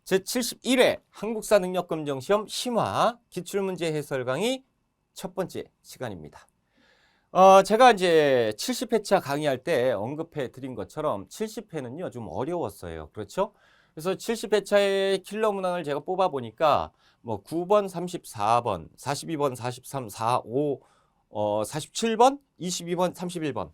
제71회 한국사 능력검정시험 심화 기출문제 해설 강의 첫 번째 시간입니다. 제가 이제 70회차 강의할 때 언급해 드린 것처럼 70회는요 좀 어려웠어요. 그렇죠? 그래서 70회차의 킬러 문항을 제가 뽑아 보니까 뭐 9번, 34번, 42번, 43, 45, 47번, 22번, 31번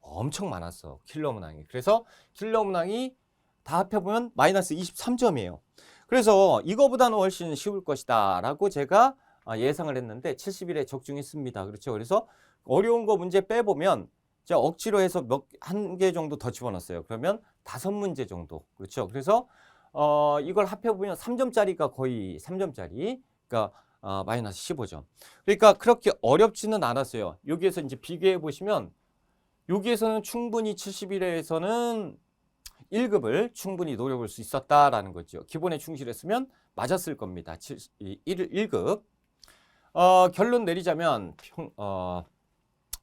엄청 많았어. 킬러 문항이. 그래서 킬러 문항이 다 합해보면 마이너스 23점이에요. 그래서 이거보다는 훨씬 쉬울 것이다 라고 제가 예상을 했는데 71에 적중했습니다. 그렇죠. 그래서 어려운 거 문제 빼보면 제가 억지로 해서 한 개 정도 더 집어넣었어요. 그러면 5문제 정도. 그렇죠. 그래서 이걸 합해보면 3점짜리가 거의 3점짜리. 그러니까 마이너스 15점. 그러니까 그렇게 어렵지는 않았어요. 여기에서 이제 비교해 보시면 여기에서는 충분히 71회에서는 1급을 충분히 노려볼 수 있었다라는 거죠. 기본에 충실했으면 맞았을 겁니다. 1급. 결론 내리자면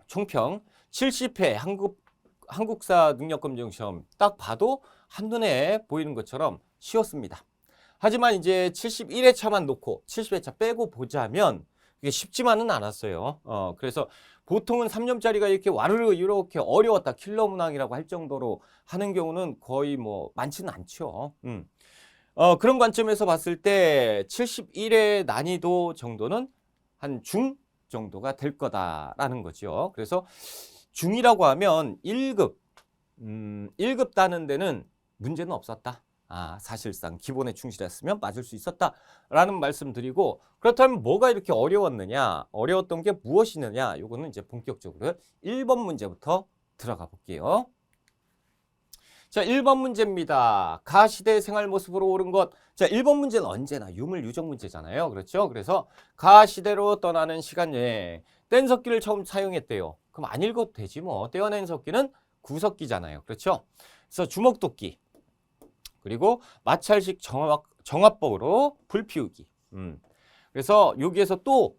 총평 70회 한국사 능력검정시험 딱 봐도 한눈에 보이는 것처럼 쉬웠습니다. 하지만 이제 71회차만 놓고 70회차 빼고 보자면 이게 쉽지만은 않았어요. 그래서 보통은 3점짜리가 이렇게 와르르 이렇게 어려웠다 킬러 문항이라고 할 정도로 하는 경우는 거의 뭐 많지는 않죠. 그런 관점에서 봤을 때 71의 난이도 정도는 한 중 정도가 될 거다라는 거죠. 그래서 중이라고 하면 1급 1급 따는 데는 문제는 없었다. 사실상 기본에 충실했으면 맞을 수 있었다라는 말씀 드리고, 그렇다면 뭐가 이렇게 어려웠느냐, 어려웠던 게 무엇이느냐, 요거는 이제 본격적으로 1번 문제부터 들어가 볼게요. 자, 1번 문제입니다. 가시대 생활 모습으로 옳은 것. 자, 1번 문제는 언제나 유물 유적 문제잖아요. 그렇죠? 그래서 가시대로 떠나는 시간 여행. 뗀석기를 처음 사용했대요. 그럼 안 읽어도 되지 뭐. 떼어낸 석기는 구석기잖아요. 그렇죠? 그래서 주먹도끼. 그리고 마찰식 정화법으로 불 피우기. 그래서 여기에서 또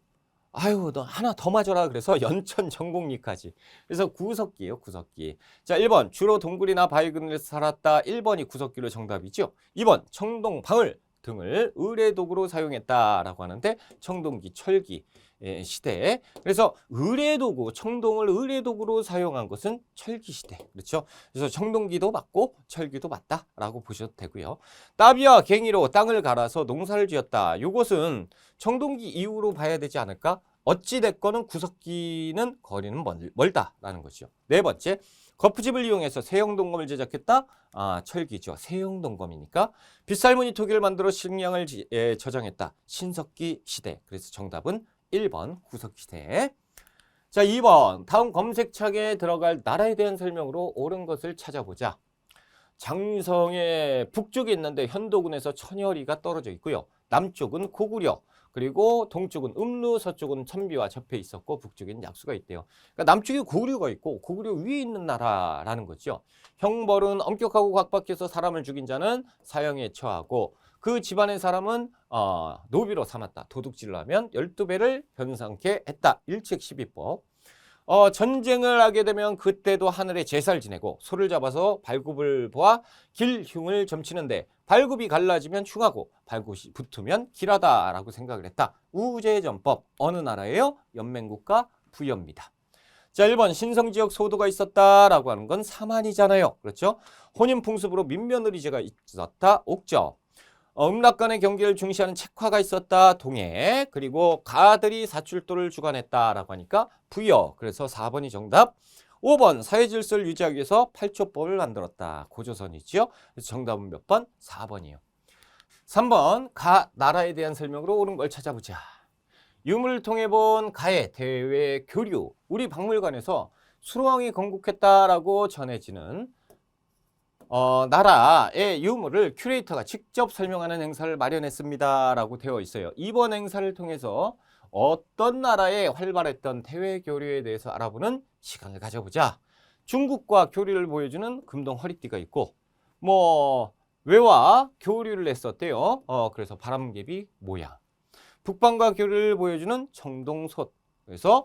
너 하나 더 맞아라 그래서 연천 전공리까지. 그래서 구석기예요, 구석기. 자, 1번 주로 동굴이나 바위근에서 살았다. 1번이 구석기로 정답이죠. 2번 청동, 방울 등을 의뢰도구로 사용했다라고 하는데 청동기, 철기 시대. 그래서 의뢰도구, 청동을 의뢰도구로 사용한 것은 철기 시대. 그렇죠? 그래서 청동기도 맞고 철기도 맞다라고 보셔도 되고요. 따비와 갱이로 땅을 갈아서 농사를 지었다. 이것은 청동기 이후로 봐야 되지 않을까? 어찌됐거는 구석기는 거리는 멀다라는 거죠. 네 번째, 거푸집을 이용해서 세형동검을 제작했다. 철기죠. 세형동검이니까. 빗살무늬 토기를 만들어 식량을 저장했다. 신석기 시대. 그래서 정답은 1번 구석기 시대. 자, 2번 다음 검색창에 들어갈 나라에 대한 설명으로 옳은 것을 찾아보자. 장성의 북쪽에 있는데 현도군에서 천여리가 떨어져 있고요. 남쪽은 고구려, 그리고 동쪽은 음루, 서쪽은 천비와 접해 있었고 북쪽에는 약수가 있대요. 그러니까 남쪽에 고구려가 있고 고구려 위에 있는 나라라는 거죠. 형벌은 엄격하고 각박해서 사람을 죽인 자는 사형에 처하고 그 집안의 사람은 노비로 삼았다. 도둑질을 하면 12배를 변상케 했다. 일책12법. 전쟁을 하게 되면 그때도 하늘에 제사를 지내고 소를 잡아서 발굽을 보아 길흉을 점치는데 발굽이 갈라지면 흉하고 발굽이 붙으면 길하다라고 생각을 했다. 우제전법. 어느 나라예요? 연맹국가 부여입니다. 자, 1번 신성지역 소도가 있었다라고 하는 건 사만이잖아요. 그렇죠? 혼인풍습으로 민며느리제가 있었다. 옥저. 음락간의 경계를 중시하는 책화가 있었다. 동해. 그리고 가들이 사출도를 주관했다라고 하니까 부여. 그래서 4번이 정답. 5번 사회질서를 유지하기 위해서 8초법을 만들었다. 고조선이죠. 그래서 정답은 몇 번? 4번이요. 3번 나라에 대한 설명으로 옳은 걸 찾아보자. 유물을 통해 본 가의 대외 교류. 우리 박물관에서 수로왕이 건국했다라고 전해지는 나라의 유물을 큐레이터가 직접 설명하는 행사를 마련했습니다 라고 되어 있어요. 이번 행사를 통해서 어떤 나라에 활발했던 대외 교류에 대해서 알아보는 시간을 가져보자. 중국과 교류를 보여주는 금동 허리띠가 있고 외와 교류를 했었대요. 그래서 바람개비 모양. 북방과 교류를 보여주는 청동솥. 그래서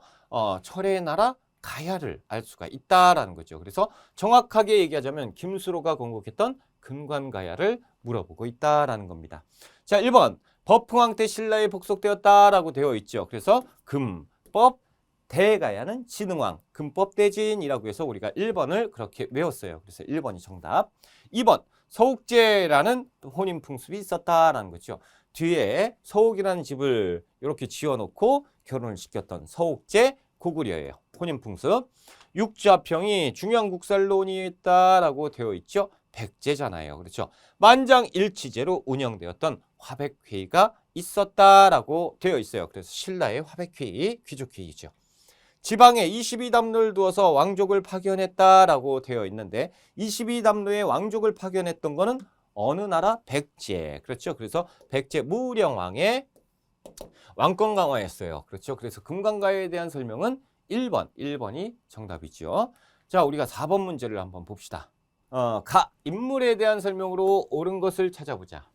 철의 나라 가야를 알 수가 있다라는 거죠. 그래서 정확하게 얘기하자면 김수로가 건국했던 금관가야를 물어보고 있다라는 겁니다. 자, 1번 법흥왕 때 신라에 복속되었다라고 되어 있죠. 그래서 금법 대가야는 진흥왕, 금법대진이라고 해서 우리가 1번을 그렇게 외웠어요. 그래서 1번이 정답. 2번 서욱제라는 혼인풍습이 있었다라는 거죠. 뒤에 서욱이라는 집을 이렇게 지어놓고 결혼을 시켰던 서욱제 고구려예요. 혼인풍습. 육좌평이 중요한국살론이 있다라고 되어 있죠. 백제잖아요. 그렇죠. 만장일치제로 운영되었던 화백회의가 있었다라고 되어 있어요. 그래서 신라의 화백회의, 귀족회의죠. 지방에 22담로를 두어서 왕족을 파견했다라고 되어 있는데 22담로에 왕족을 파견했던 거는 어느 나라? 백제. 그렇죠. 그래서 백제 무령왕의 왕권 강화였어요. 그렇죠. 그래서 금강가에 대한 설명은 1번이 정답이죠. 자, 우리가 4번 문제를 한번 봅시다. 인물에 대한 설명으로 옳은 것을 찾아보자.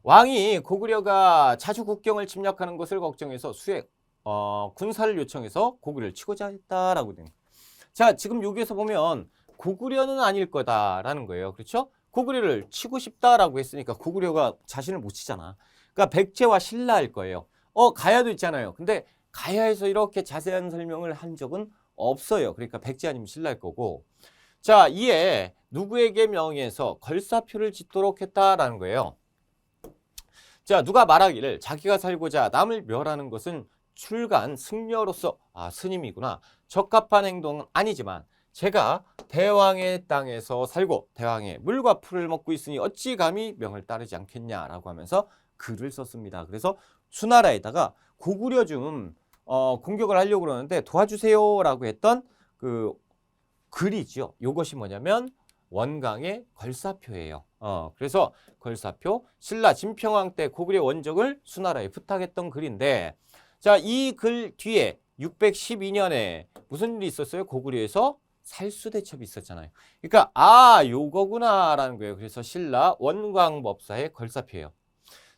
왕이 고구려가 자주 국경을 침략하는 것을 걱정해서 군사를 요청해서 고구려를 치고자 했다라고 된. 자, 지금 여기에서 보면 고구려는 아닐 거다라는 거예요. 그렇죠? 고구려를 치고 싶다라고 했으니까 고구려가 자신을 못 치잖아. 그러니까 백제와 신라일 거예요. 가야도 있잖아요. 근데 가야에서 이렇게 자세한 설명을 한 적은 없어요. 그러니까 백제 아니면 신라일 거고. 자, 이에 누구에게 명의해서 걸사표를 짓도록 했다라는 거예요. 자, 누가 말하기를 자기가 살고자 남을 멸하는 것은 출간 승려로서 스님이구나. 적합한 행동은 아니지만 제가 대왕의 땅에서 살고 대왕의 물과 풀을 먹고 있으니 어찌 감히 명을 따르지 않겠냐라고 하면서 글을 썼습니다. 그래서 수나라에다가 고구려 좀 공격을 하려고 그러는데 도와주세요라고 했던 그 글이죠. 이것이 뭐냐면 원강의 걸사표예요. 그래서 걸사표, 신라 진평왕 때 고구려 원적을 수나라에 부탁했던 글인데, 자, 이 글 뒤에 612년에 무슨 일이 있었어요? 고구려에서 살수대첩이 있었잖아요. 그러니까 요거구나라는 거예요. 그래서 신라 원광법사의 걸사표예요.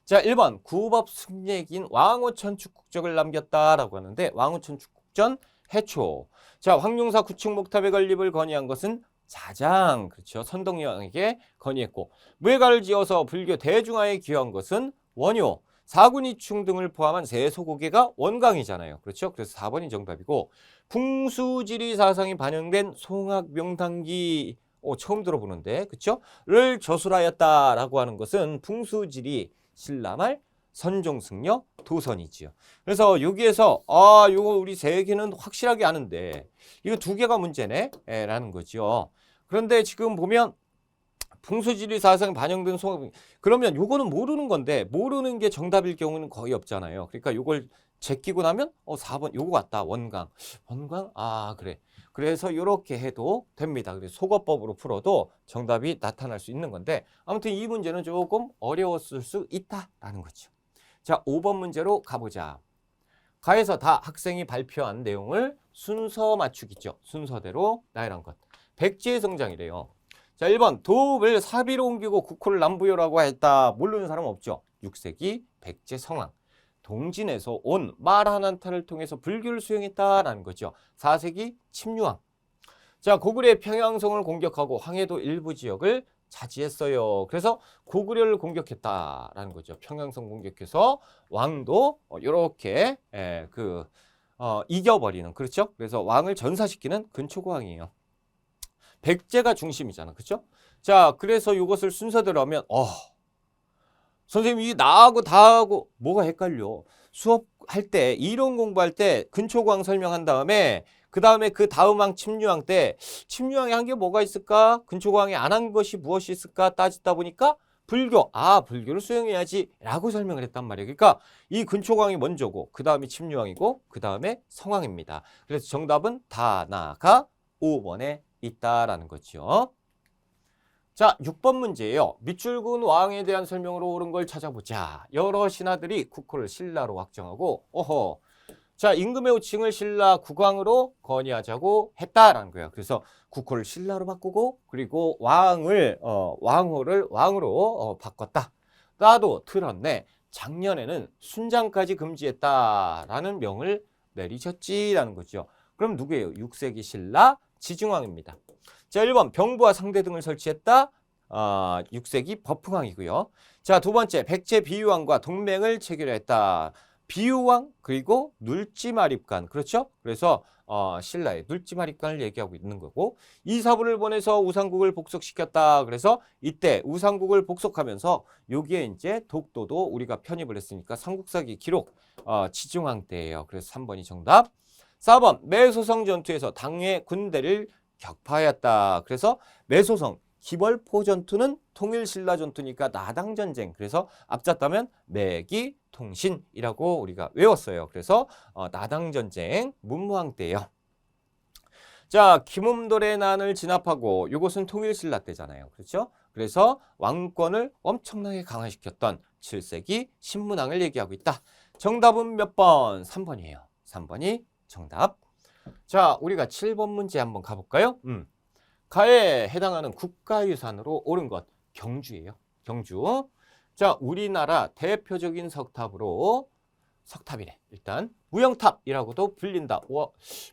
자, 1번 구법 승례기인 왕후천 축국적을 남겼다라고 하는데 왕후천 축국전 해초. 자, 황룡사 구층목탑의 건립을 건의한 것은 자장, 그렇죠. 선덕여왕에게 건의했고, 무예가를 지어서 불교 대중화에 기여한 것은 원효, 사군이충 등을 포함한 세소고개가 원강이잖아요. 그렇죠. 그래서 4번이 정답이고, 풍수지리 사상이 반영된 송악명당기, 처음 들어보는데, 그렇죠? 를 저술하였다라고 하는 것은 풍수지리 신라말 선종승려 도선이지요. 그래서 여기에서 요거 우리 세 개는 확실하게 아는데 이거 두 개가 문제네 라는 거죠. 그런데 지금 보면 풍수지리 사상 반영된 송악, 그러면 요거는 모르는 건데 모르는 게 정답일 경우는 거의 없잖아요. 그러니까 요걸 제끼고 나면 4번 요거 같다. 원강 그래. 그래서 이렇게 해도 됩니다. 그래서 속어법으로 풀어도 정답이 나타날 수 있는 건데 아무튼 이 문제는 조금 어려웠을 수 있다라는 거죠. 자, 5번 문제로 가보자. 가에서 다 학생이 발표한 내용을 순서 맞추기죠. 순서대로 나열한 것. 백제의 성장이래요. 자, 1번 도읍을 사비로 옮기고 국호를 남부여라고 했다. 모르는 사람 없죠. 6세기 백제 성왕. 동진에서 온 마라난타를 통해서 불교를 수용했다라는 거죠. 4세기 침유왕. 자, 고구려의 평양성을 공격하고 황해도 일부 지역을 차지했어요. 그래서 고구려를 공격했다라는 거죠. 평양성 공격해서 왕도 이렇게 이겨버리는, 그렇죠? 그래서 왕을 전사시키는 근초고왕이에요. 백제가 중심이잖아, 그렇죠? 자, 그래서 이것을 순서대로 하면 선생님, 이 나하고 다하고 뭐가 헷갈려? 수업할 때, 이론 공부할 때 근초고왕 설명한 다음에 그 다음 왕 침유왕 때 침유왕이 한 게 뭐가 있을까? 근초고왕이 안 한 것이 무엇이 있을까? 따지다 보니까 불교를 수용해야지 라고 설명을 했단 말이에요. 그러니까 이 근초고왕이 먼저고 그 다음에 침유왕이고 그 다음에 성왕입니다. 그래서 정답은 다나가 5번에 있다라는 거죠. 자, 6번 문제예요. 밑줄근 왕에 대한 설명으로 옳은 걸 찾아보자. 여러 신하들이 국호를 신라로 확정하고 자, 임금의 호칭을 신라 국왕으로 건의하자고 했다라는 거예요. 그래서 국호를 신라로 바꾸고 그리고 왕호를 왕으로 바꿨다. 나도 들었네. 작년에는 순장까지 금지했다라는 명을 내리셨지라는 거죠. 그럼 누구예요? 6세기 신라 지증왕입니다. 자, 1번 병부와 상대 등을 설치했다. 6세기 버풍왕이고요. 자, 두 번째 백제 비유왕과 동맹을 체결했다. 비유왕 그리고 눌지마립간 그렇죠? 그래서 신라의 눌지마립간을 얘기하고 있는 거고 이사부를 보내서 우상국을 복속시켰다. 그래서 이때 우상국을 복속하면서 여기에 이제 독도도 우리가 편입을 했으니까 삼국사기 기록 지중왕 때예요. 그래서 3번이 정답. 4번 매소성 전투에서 당의 군대를 격파하였다. 그래서 매소성 기벌포 전투는 통일신라 전투니까 나당전쟁. 그래서 앞잡다면 매기통신이라고 우리가 외웠어요. 그래서 나당전쟁 문무왕 때예요. 자, 김음돌의 난을 진압하고 이것은 통일신라 때잖아요. 그렇죠? 그래서 왕권을 엄청나게 강화시켰던 7세기 신문왕을 얘기하고 있다. 정답은 몇 번? 3번이에요. 3번이 정답. 자, 우리가 7번 문제 한번 가볼까요? 가에 해당하는 국가유산으로 옳은 것 경주예요. 경주. 자, 우리나라 대표적인 석탑으로 석탑이네. 일단 무형탑이라고도 불린다. 와,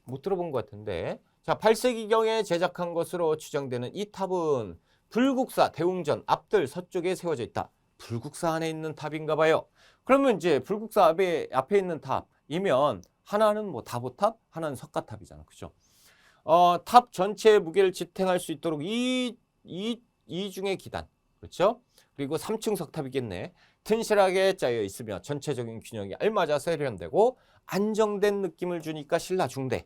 못 들어본 것 같은데. 자, 8세기경에 제작한 것으로 추정되는 이 탑은 불국사 대웅전 앞들 서쪽에 세워져 있다. 불국사 안에 있는 탑인가 봐요. 그러면 이제 불국사 앞에 있는 탑이면 하나는 뭐 다보탑, 하나는 석가탑이잖아. 그죠? 탑 전체의 무게를 지탱할 수 있도록 이중의 기단. 그렇죠? 그리고 3층 석탑이겠네. 튼실하게 짜여 있으며 전체적인 균형이 알맞아 세련되고 안정된 느낌을 주니까 신라 중대.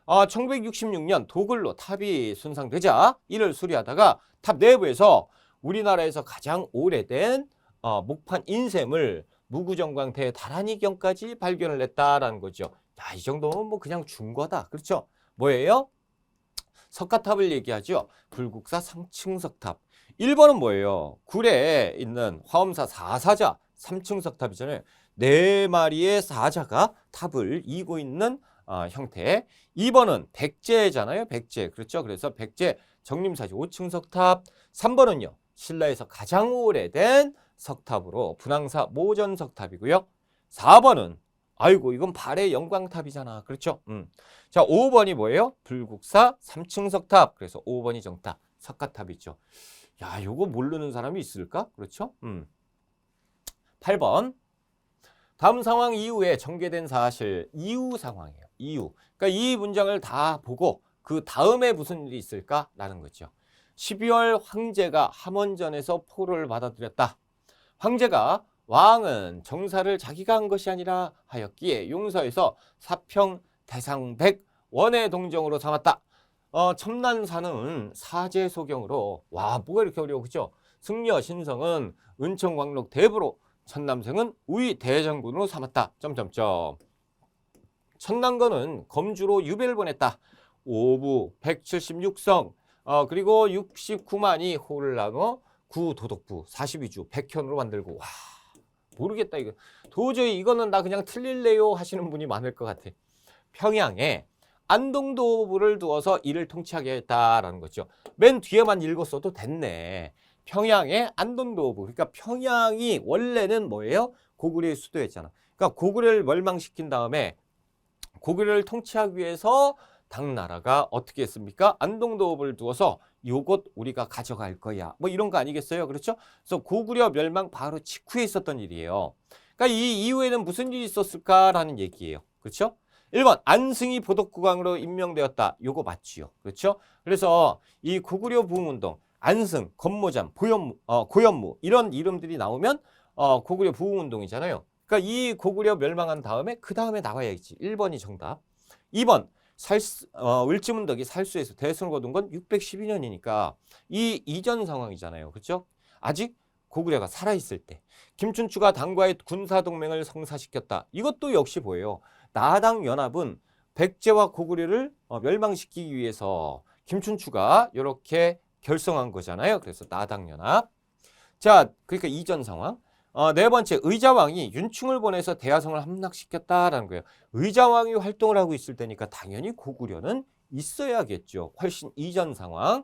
1966년 도굴로 탑이 손상되자 이를 수리하다가 탑 내부에서 우리나라에서 가장 오래된 목판 인쇄물 무구정광 대다란이경까지 발견을 했다라는 거죠. 야, 이 정도면 뭐 그냥 준 거다. 그렇죠? 뭐예요? 석가탑을 얘기하죠. 불국사 상층 석탑. 1번은 뭐예요? 굴에 있는 화엄사 사사자 3층 석탑이잖아요. 4마리의 사자가 탑을 이고 있는 형태. 2번은 백제잖아요. 백제. 그렇죠? 그래서 백제 정림사지 5층 석탑. 3번은요. 신라에서 가장 오래된 석탑으로 분황사 모전 석탑이고요. 4번은 아이고 이건 발의 영광탑이잖아. 그렇죠? 자, 5번이 뭐예요? 불국사 3층 석탑. 그래서 5번이 정답. 석가탑이죠. 야, 요거 모르는 사람이 있을까? 그렇죠? 8번. 다음 상황 이후에 전개된 사실 이후 상황이에요. 이후. 그러니까 이 문장을 다 보고 그 다음에 무슨 일이 있을까라는 거죠. 12월 황제가 함원전에서 포로를 받아들였다. 황제가 왕은 정사를 자기가 한 것이 아니라 하였기에 용서해서 사평 대상백 원의 동정으로 삼았다. 첨난사는 사제소경으로 와 뭐가 이렇게 어려워 그죠? 승려 신성은 은총광록 대부로 천남생은 우위 대장군으로 삼았다. 점점점. 천난거는 검주로 유배를 보냈다. 오부 176성 그리고 69만이 호를 나눠 구도독부 42주 백현으로 만들고 와 모르겠다 이거 도저히 이거는 나 그냥 틀릴래요 하시는 분이 많을 것 같아. 평양에 안동도부를 두어서 이를 통치하게 했다라는 거죠. 맨 뒤에만 읽었어도 됐네. 평양에 안동도부. 그러니까 평양이 원래는 뭐예요? 고구려의 수도였잖아. 그러니까 고구려를 멸망시킨 다음에 고구려를 통치하기 위해서 당나라가 어떻게 했습니까? 안동도읍을 두어서 요것 우리가 가져갈 거야. 뭐 이런 거 아니겠어요? 그렇죠? 그래서 고구려 멸망 바로 직후에 있었던 일이에요. 그러니까 이 이후에는 무슨 일이 있었을까라는 얘기예요. 그렇죠? 1번 안승이 보덕국왕으로 임명되었다. 요거 맞지요. 그렇죠? 그래서 이 고구려 부흥운동 안승, 건모잠, 고현무 이런 이름들이 나오면 고구려 부흥운동이잖아요. 그러니까 이 고구려 멸망한 다음에 그 다음에 나와야지. 1번이 정답. 2번 을지문덕이 살수에서 대선을 거둔 건 612년이니까 이 이전 상황이잖아요. 그렇죠? 아직 고구려가 살아있을 때 김춘추가 당과의 군사동맹을 성사시켰다. 이것도 역시 뭐예요? 나당연합은 백제와 고구려를 멸망시키기 위해서 김춘추가 이렇게 결성한 거잖아요. 그래서 나당연합. 자, 그러니까 이전 상황. 네 번째, 의자왕이 윤충을 보내서 대하성을 함락시켰다라는 거예요. 의자왕이 활동을 하고 있을 때니까 당연히 고구려는 있어야겠죠. 훨씬 이전 상황.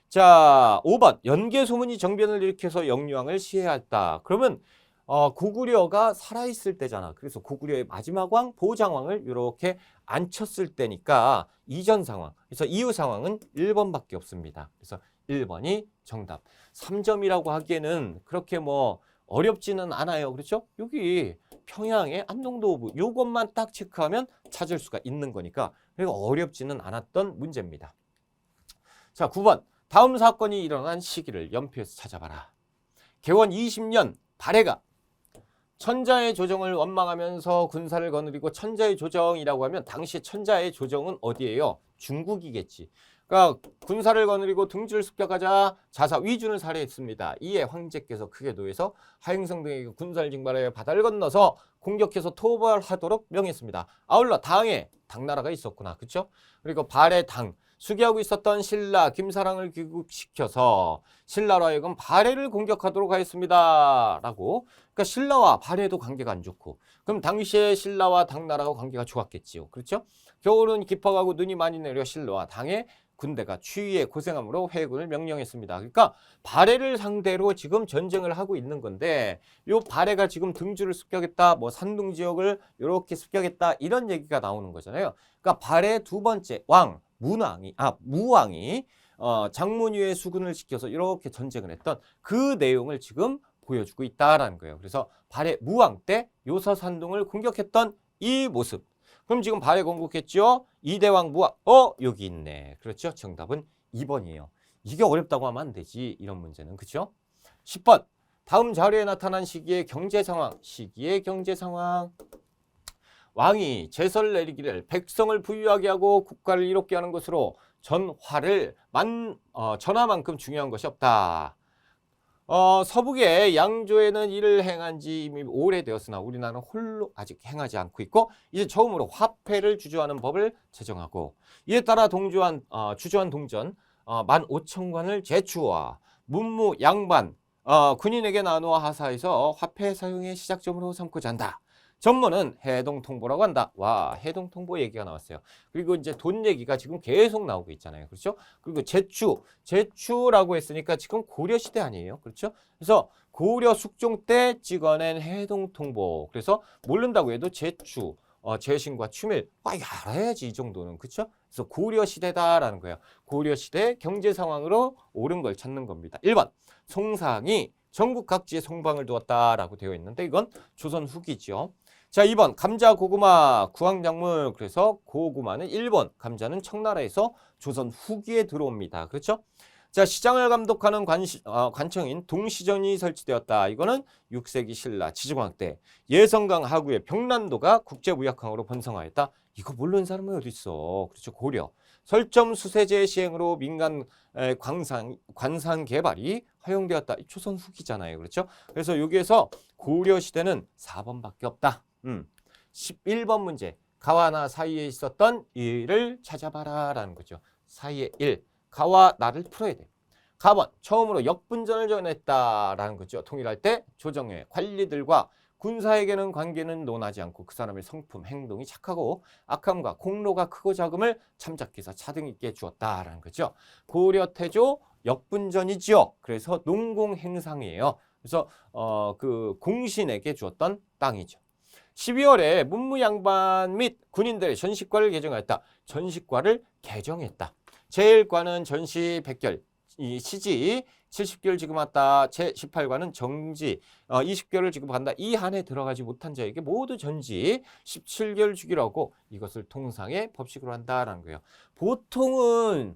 자, 5번, 연개소문이 정변을 일으켜서 영유왕을 시해했다. 그러면 고구려가 살아있을 때잖아. 그래서 고구려의 마지막 왕, 보장왕을 이렇게 앉혔을 때니까 이전 상황. 그래서 이후 상황은 1번밖에 없습니다. 그래서 1번이 정답. 3점이라고 하기에는 그렇게 뭐 어렵지는 않아요. 그렇죠? 여기 평양의 안동도부 요것만 딱 체크하면 찾을 수가 있는 거니까 그리고 어렵지는 않았던 문제입니다. 자, 9번. 다음 사건이 일어난 시기를 연표해서 찾아봐라. 개원 20년 발해가 천자의 조정을 원망하면서 군사를 거느리고 천자의 조정이라고 하면 당시 천자의 조정은 어디예요? 중국이겠지. 그러니까 군사를 거느리고 등지를 습격하자 자사 위준을 살해했습니다. 이에 황제께서 크게 노해서 하행성 등에게 군사를 징발하여 바다를 건너서 공격해서 토벌하도록 명했습니다. 아울러 당에 당나라가 있었구나. 그렇죠? 그리고 발해 당 수기하고 있었던 신라 김사랑을 귀국시켜서 신라로 하여금 발해를 공격하도록 하였습니다. 라고. 그러니까 신라와 발해도 관계가 안 좋고 그럼 당시에 신라와 당나라가 관계가 좋았겠지요. 그렇죠? 겨울은 깊어가고 눈이 많이 내려 신라와 당의 군대가 추위에 고생함으로 회군을 명령했습니다. 그러니까 발해를 상대로 지금 전쟁을 하고 있는 건데 요 발해가 지금 등주를 습격했다, 뭐 산둥 지역을 이렇게 습격했다 이런 얘기가 나오는 거잖아요. 그러니까 발해 두 번째 왕 무왕이 장문위의 수군을 시켜서 이렇게 전쟁을 했던 그 내용을 지금 보여주고 있다라는 거예요. 그래서 발해 무왕 때 요서산둥을 공격했던 이 모습. 그럼 지금 발해 건국했죠? 이대왕 무왕. 여기 있네. 그렇죠? 정답은 2번이에요. 이게 어렵다고 하면 안 되지. 이런 문제는. 그렇죠? 10번. 다음 자료에 나타난 시기의 경제 상황. 왕이 제설 내리기를 백성을 부유하게 하고 국가를 이롭게 하는 것으로 전화를 전화만큼 중요한 것이 없다. 서북의 양조에는 이를 행한 지 이미 오래되었으나 우리나라는 홀로 아직 행하지 않고 있고 이제 처음으로 화폐를 주저하는 법을 제정하고 이에 따라 주저한 동전 15,000관을 제추와 문무 양반 군인에게 나누어 하사해서 화폐 사용의 시작점으로 삼고자 한다. 전문은 해동통보라고 한다. 와, 해동통보 얘기가 나왔어요. 그리고 이제 돈 얘기가 지금 계속 나오고 있잖아요. 그렇죠? 그리고 제추라고 했으니까 지금 고려시대 아니에요. 그렇죠? 그래서 고려 숙종 때 찍어낸 해동통보. 그래서 모른다고 해도 제추, 제신과 추밀. 알아야지 이 정도는. 그렇죠? 그래서 고려시대다라는 거예요. 고려시대 경제 상황으로 옳은 걸 찾는 겁니다. 1번, 송상이 전국 각지에 송방을 두었다라고 되어 있는데 이건 조선 후기죠. 자, 2번 감자, 고구마, 구황작물. 그래서 고구마는 일본, 감자는 청나라에서 조선 후기에 들어옵니다. 그렇죠? 자, 시장을 감독하는 관청인 동시전이 설치되었다. 이거는 6세기 신라 지중왕 때 예성강 하구의 병란도가 국제무역항으로 번성하였다. 이거 모르는 사람은 어디 있어? 그렇죠? 고려. 설점 수세제 시행으로 민간 관상 개발이 허용되었다. 조선 후기잖아요. 그렇죠? 그래서 여기에서 고려 시대는 4번밖에 없다. 11번 문제. 가와 나 사이에 있었던 일을 찾아봐라 라는 거죠. 사이에 일. 가와 나를 풀어야 돼. 가번. 처음으로 역분전을 전했다라는 거죠. 통일할 때 조정의 관리들과 군사에게는 관계는 논하지 않고 그 사람의 성품, 행동이 착하고 악함과 공로가 크고 작음을 참작해서 차등 있게 주었다라는 거죠. 고려 태조 역분전이지요. 그래서 농공행상이에요. 그래서 그 공신에게 주었던 땅이죠. 12월에 문무양반 및 군인들의 전식과를 개정하였다. 전식과를 개정했다. 제1과는 전시 100결, 시지 70개월 지급한다. 제18과는 정지 20개월을 지급한다. 이 한해 들어가지 못한 자에게 모두 전지 17개월 주기로 하고 이것을 통상의 법칙으로 한다라는 거예요. 보통은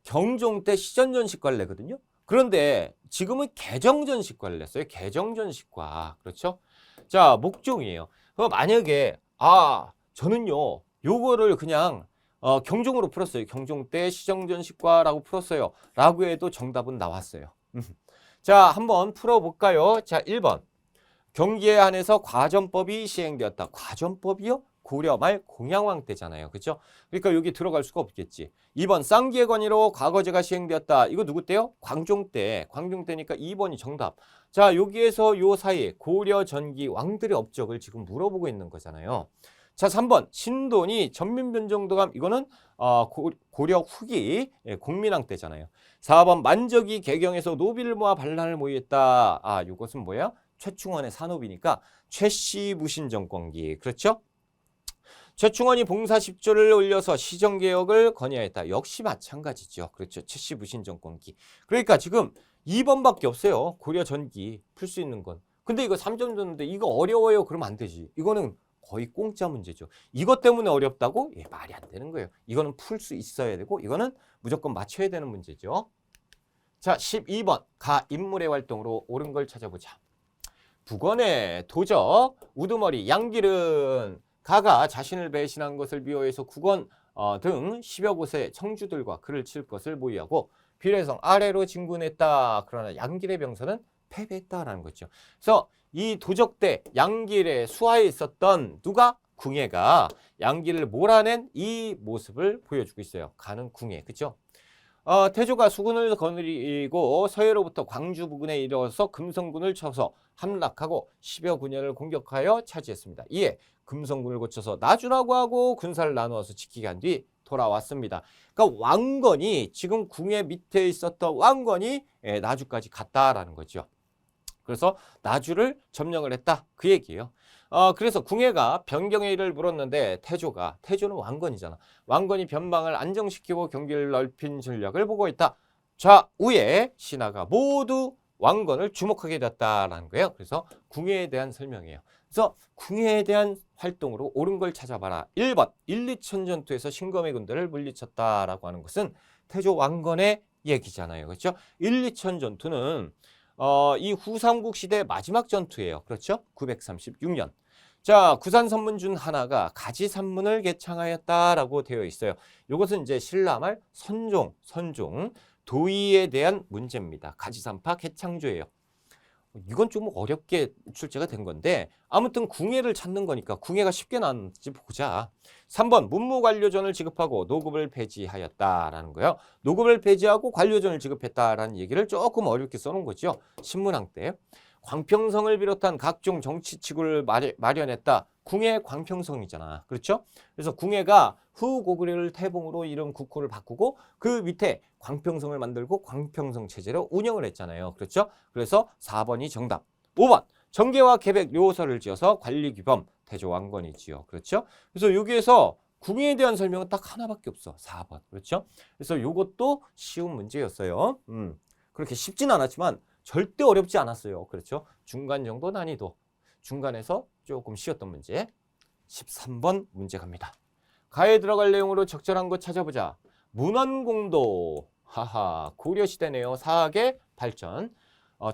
경종 때 시전전식과를 내거든요. 그런데 지금은 개정전식과를 냈어요. 개정전식과. 그렇죠? 자, 목종이에요. 그럼 만약에 저는요 요거를 그냥 경종으로 풀었어요. 경종 때 시정전식과라고 풀었어요. 라고 해도 정답은 나왔어요. 자, 한번 풀어볼까요? 자, 1번. 경기에 한해서 과전법이 시행되었다. 과전법이요? 고려 말 공양왕 때잖아요. 그렇죠? 그러니까 여기 들어갈 수가 없겠지. 2번. 쌍기의 권위로 과거제가 시행되었다. 이거 누구 때요? 광종 때. 광종 때니까 2번이 정답. 자, 여기에서 요 사이에 고려 전기 왕들의 업적을 지금 물어보고 있는 거잖아요. 자, 3번. 신돈이 전민변정도감. 이거는 고려 후기 공민왕 때잖아요. 4번. 만적이 개경에서 노비를 모아 반란을 모의했다. 이것은 뭐야? 최충원의 산업이니까 최씨 무신 정권기. 그렇죠? 최충원이 봉사 10조를 올려서 시정개혁을 건의하였다. 역시 마찬가지죠. 그렇죠. 최씨 무신 정권기. 그러니까 지금 2번밖에 없어요. 고려 전기 풀 수 있는 건. 근데 이거 3점 줬는데 이거 어려워요. 그러면 안 되지. 이거는 거의 공짜 문제죠. 이것 때문에 어렵다고? 예, 말이 안 되는 거예요. 이거는 풀 수 있어야 되고 이거는 무조건 맞춰야 되는 문제죠. 자, 12번. 가 인물의 활동으로 옳은 걸 찾아보자. 북원의 도적, 우두머리, 양길은 가가 자신을 배신한 것을 미워해서 국원 등 10여 곳의 청주들과 그를 칠 것을 모의하고 비례성 아래로 진군했다. 그러나 양길의 병사는 패배했다라는 거죠. 그래서 이 도적 때 양길의 수하에 있었던 누가? 궁예가 양길을 몰아낸 이 모습을 보여주고 있어요. 가는 궁예, 그렇죠? 태조가 수군을 거느리고 서해로부터 광주 부근에 이르러서 금성군을 쳐서 함락하고 10여 군현을 공격하여 차지했습니다. 이에 금성군을 고쳐서 나주라고 하고 군사를 나누어서 지키게 한 뒤 돌아왔습니다. 그러니까 왕건이 지금 궁예 밑에 있었던 왕건이 나주까지 갔다라는 거죠. 그래서 나주를 점령을 했다 그 얘기예요. 그래서 궁예가 변경의 일을 물었는데 태조는 왕건이잖아. 왕건이 변방을 안정시키고 경기를 넓힌 전략을 보고 있다. 좌우의 신하가 모두 왕건을 주목하게 됐다라는 거예요. 그래서 궁예에 대한 설명이에요. 그래서 궁예에 대한 활동으로 옳은 걸 찾아봐라. 1번 1,2천 전투에서 신검의 군대를 물리쳤다라고 하는 것은 태조 왕건의 얘기잖아요. 그렇죠? 1,2천 전투는 이 후삼국 시대 마지막 전투예요. 그렇죠? 936년. 자, 구산 선문 중 하나가 가지 산문을 개창하였다라고 되어 있어요. 이것은 이제 신라말 선종, 도의에 대한 문제입니다. 가지산파 개창조예요. 이건 좀 어렵게 출제가 된 건데 아무튼 궁예를 찾는 거니까 궁예가 쉽게 나왔는지 보자. 3번 문무관료전을 지급하고 노급을 폐지하였다라는 거예요. 노급을 폐지하고 관료전을 지급했다라는 얘기를 조금 어렵게 써놓은 거죠. 신문항 때. 광평성을 비롯한 각종 정치치구를 마련했다. 궁예 광평성이잖아. 그렇죠? 그래서 궁예가 후고구려를 태봉으로 이룬 국호를 바꾸고 그 밑에 광평성을 만들고 광평성 체제로 운영을 했잖아요. 그렇죠? 그래서 4번이 정답. 5번 정계와 계백 요서를 지어서 관리규범 태조 왕건이지요. 그렇죠? 그래서 여기에서 궁예에 대한 설명은 딱 하나밖에 없어. 4번. 그렇죠? 그래서 이것도 쉬운 문제였어요. 그렇게 쉽진 않았지만 절대 어렵지 않았어요. 그렇죠? 중간 정도 난이도. 중간에서 조금 쉬웠던 문제. 13번 문제 갑니다. 가에 들어갈 내용으로 적절한 거 찾아보자. 문헌공도. 하하, 고려시대네요. 사학의 발전.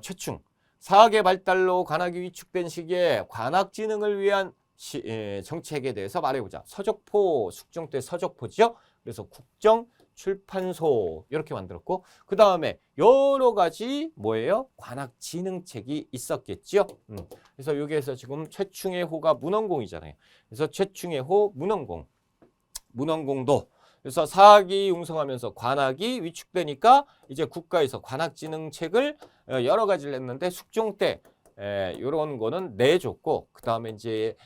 최충. 사학의 발달로 관학이 위축된 시기에 관학진흥을 위한 정책에 대해서 말해보자. 서적포, 숙종 때 서적포죠. 그래서 국정, 출판소 이렇게 만들었고 그 다음에 여러 가지 뭐예요? 관학진흥책이 있었겠죠. 그래서 여기에서 지금 최충의 호가 문헌공이잖아요. 그래서 최충의 호 문헌공도. 그래서 사학이 융성하면서 관학이 위축되니까 이제 국가에서 관학진흥책을 여러 가지를 했는데 숙종 때 이런 거는 내줬고 그 다음에 이제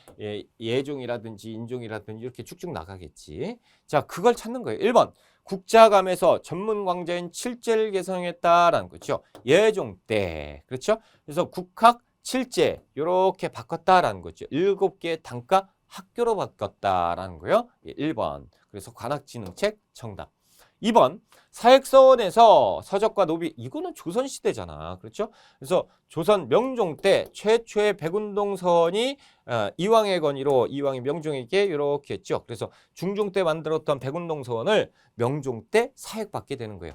예종이라든지 인종이라든지 이렇게 쭉쭉 나가겠지. 자, 그걸 찾는 거예요. 1번 국자감에서 전문 광자인 칠제를 개성했다라는 거죠. 예종 때. 그렇죠? 그래서 국학 칠제 이렇게 바꿨다라는 거죠. 7개의 단과 학교로 바꿨다라는 거예요. 1번. 그래서 관학진흥책 정답. 2번 사획서원에서 서적과 노비 이거는 조선시대잖아. 그렇죠? 그래서 조선 명종 때 최초의 백운동서원이 이왕의 건의로 이왕이 명종에게 이렇게 했죠. 그래서 중종 때 만들었던 백운동서원을 명종 때 사획받게 되는 거예요.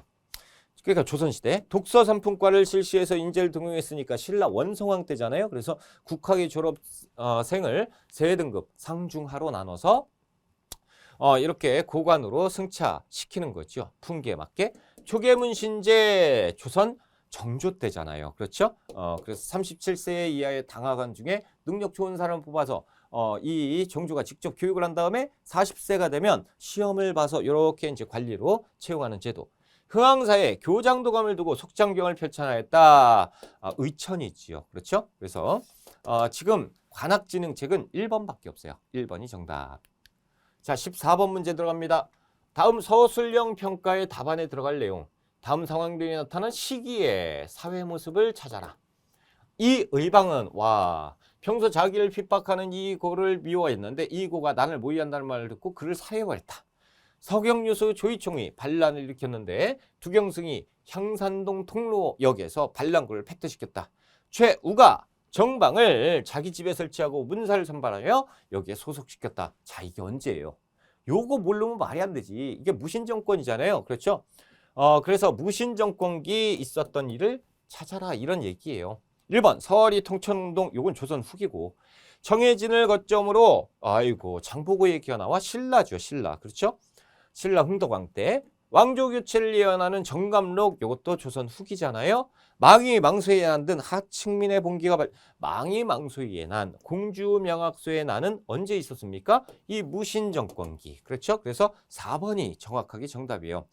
그러니까 조선시대 독서 상품과를 실시해서 인재를 등용했으니까 신라 원성왕 때잖아요. 그래서 국학의 졸업생을 세 등급 상중하로 나눠서 이렇게 고관으로 승차시키는 거죠. 풍기에 맞게. 초계문신제 조선 정조 때잖아요. 그렇죠? 그래서 37세 이하의 당하관 중에 능력 좋은 사람을 뽑아서 이 정조가 직접 교육을 한 다음에 40세가 되면 시험을 봐서 이렇게 이제 관리로 채용하는 제도. 흥왕사에 교장도감을 두고 속장경을 펼쳐나했다. 의천이지요. 그렇죠? 그래서 지금 관학진흥책은 1번밖에 없어요. 1번이 정답. 자, 14번 문제 들어갑니다. 다음 서술형 평가의 답안에 들어갈 내용. 다음 상황들이 나타난 시기의 사회 모습을 찾아라. 이 의방은 와 평소 자기를 핍박하는 이 고를 미워했는데 이 고가 난을 모의한다는 말을 듣고 그를 살해버렸다. 서경유수 조이총이 반란을 일으켰는데 두경승이 향산동 통로역에서 반란군을 패퇴시켰다. 최우가 정방을 자기 집에 설치하고 문사를 선발하여 여기에 소속시켰다. 자, 이게 언제예요? 요거 모르면 말이 안 되지. 이게 무신정권이잖아요. 그렇죠? 그래서 무신정권기 있었던 일을 찾아라 이런 얘기예요. 1번 서리 통천동 요건 조선 후기고 정해진을 거점으로 아이고 장보고 얘기가 나와 신라죠. 신라. 그렇죠? 신라 흥덕왕 때 왕조 교체를 예언하는 정감록 요것도 조선 후기잖아요. 망이 망소에 난든 하층민의 봉기가 망이 망소에 난 공주 명학소에 나는 언제 있었습니까? 이 무신정권기. 그렇죠? 그래서 4번이 정확하게 정답이에요.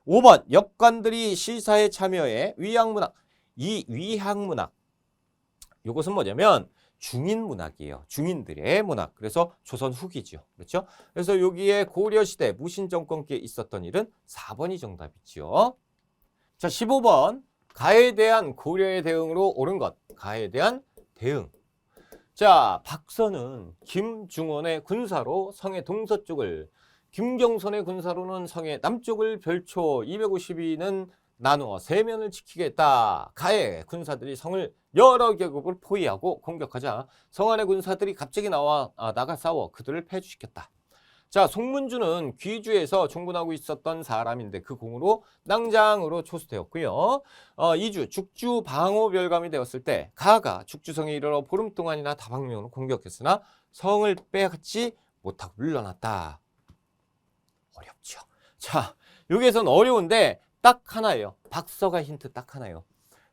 5번 역관들이 시사에 참여해 위양문학. 이 위향문학 요것은 뭐냐면 중인문학이에요. 중인들의 문학. 그래서 조선 후기죠. 그렇죠? 그래서 여기에 고려시대 무신정권기에 있었던 일은 4번이 정답이죠. 자, 15번. 가에 대한 고려의 대응으로 옳은 것. 가에 대한 대응. 자, 박선은 김중원의 군사로 성의 동서쪽을, 김경선의 군사로는 성의 남쪽을 별초 252는 나누어 세면을 지키겠다. 가에 군사들이 성을 여러 계급을 포위하고 공격하자 성 안의 군사들이 갑자기 나가 싸워 그들을 패주시켰다. 자, 송문주는 귀주에서 종군하고 있었던 사람인데 그 공으로 낭장으로 초수되었고요. 이주 죽주 방호 별감이 되었을 때 가가 죽주성에 이르러 보름 동안이나 다방면으로 공격했으나 성을 빼앗지 못하고 물러났다. 어렵죠. 자, 여기에선 어려운데 딱 하나예요. 박서가 힌트 딱 하나예요.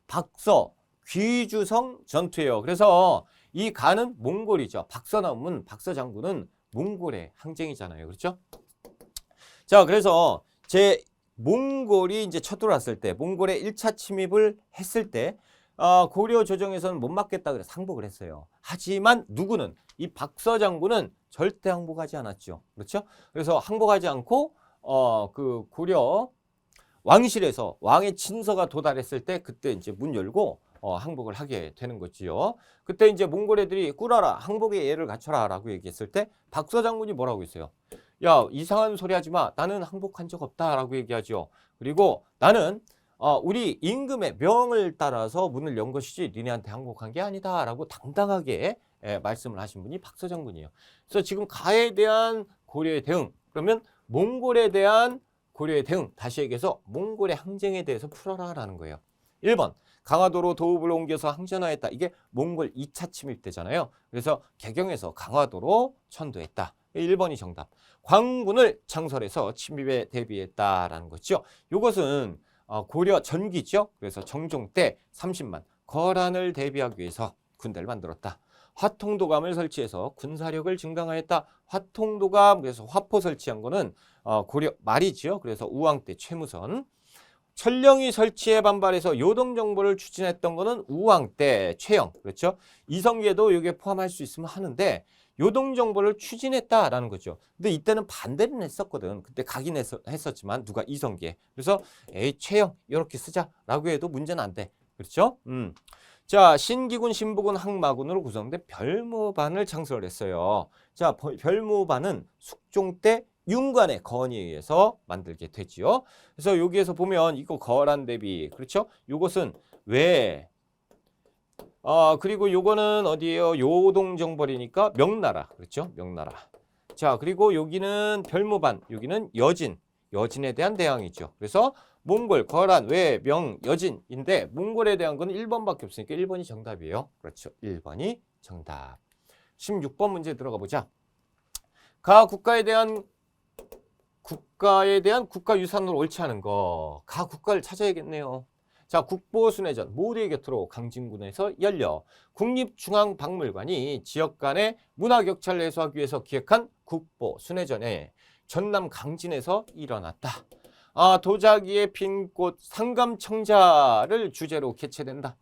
박서 귀주성 전투예요. 그래서 이 가는 몽골이죠. 박서 나오면 박서 장군은 몽골의 항쟁이잖아요. 그렇죠? 자, 그래서 몽골이 이제 쳐들어왔을 때, 몽골의 1차 침입을 했을 때, 고려 조정에서는 못 막겠다 그래서 항복을 했어요. 하지만 누구는 이 박서 장군은 절대 항복하지 않았죠. 그렇죠? 그래서 항복하지 않고 그 고려 왕실에서 왕의 친서가 도달했을 때 그때 이제 문 열고 항복을 하게 되는 거지요. 그때 이제 몽골 애들이 꿀어라 항복의 예를 갖춰라 라고 얘기했을 때 박서 장군이 뭐라고 했어요? 야, 이상한 소리 하지 마. 나는 항복한 적 없다 라고 얘기하죠. 그리고 나는 우리 임금의 명을 따라서 문을 연 것이지 니네한테 항복한 게 아니다 라고 당당하게 말씀을 하신 분이 박서 장군이에요. 그래서 지금 가에 대한 고려의 대응, 그러면 몽골에 대한 고려의 대응, 다시 얘기해서 몽골의 항쟁에 대해서 풀어라 라는 거예요. 1번 강화도로 도읍을 옮겨서 항전하였다. 이게 몽골 2차 침입 때잖아요. 그래서 개경에서 강화도로 천도했다. 1번이 정답. 광군을 창설해서 침입에 대비했다라는 거죠. 이것은 고려 전기죠. 그래서 정종 때 30만 거란을 대비하기 위해서 군대를 만들었다. 화통도감을 설치해서 군사력을 증강하였다. 화통도감, 그래서 화포 설치한 거는 고려 말이죠. 그래서 우왕 때 최무선. 천령이 설치에 반발해서 요동정보를 추진했던 거는 우왕 때 최영. 그렇죠? 이성계도 이게 포함할 수 있으면 하는데 요동정보를 추진했다라는 거죠. 근데 이때는 반대는 했었거든. 그때 가긴 했었지만 누가 이성계. 그래서 에이 최영 이렇게 쓰자라고 해도 문제는 안 돼. 그렇죠? 자, 신기군, 신부군, 항마군으로 구성된 별무반을 창설했어요. 자, 별무반은 숙종 때 윤관의 건의에 의해서 만들게 되지요. 그래서 여기에서 보면 이거 거란 대비, 그렇죠? 요것은 왜? 그리고 요거는 어디예요? 요동정벌이니까 명나라, 그렇죠? 명나라. 자, 그리고 여기는 별무반, 여기는 여진, 여진에 대한 대항이죠. 그래서 몽골, 거란, 왜, 명, 여진인데 몽골에 대한 건 1번밖에 없으니까 1번이 정답이에요. 그렇죠. 1번이 정답. 16번 문제 들어가 보자. 가 국가에 대한 국가유산으로 옳지 않은 거. 가 국가를 찾아야겠네요. 자, 국보순회전 모두의 곁으로 강진군에서 열려 국립중앙박물관이 지역 간의 문화격차를 해소하기 위해서 기획한 국보순회전에 전남 강진에서 일어났다. 도자기에 핀 꽃 상감청자를 주제로 개최된다.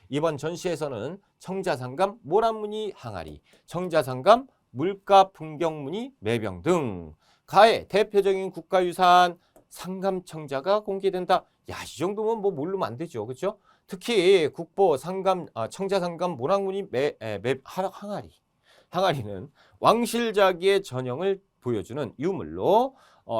이번 전시에서는 청자상감, 모란무늬 항아리, 청자상감, 물가풍경무늬 매병 등 가의 대표적인 국가유산 상감청자가 공개된다. 야, 이 정도면 뭐 모르면 안 되죠. 그렇죠? 특히 국보, 상감, 청자상감, 모락무늬, 항아리. 항아리는 왕실자기의 전형을 보여주는 유물로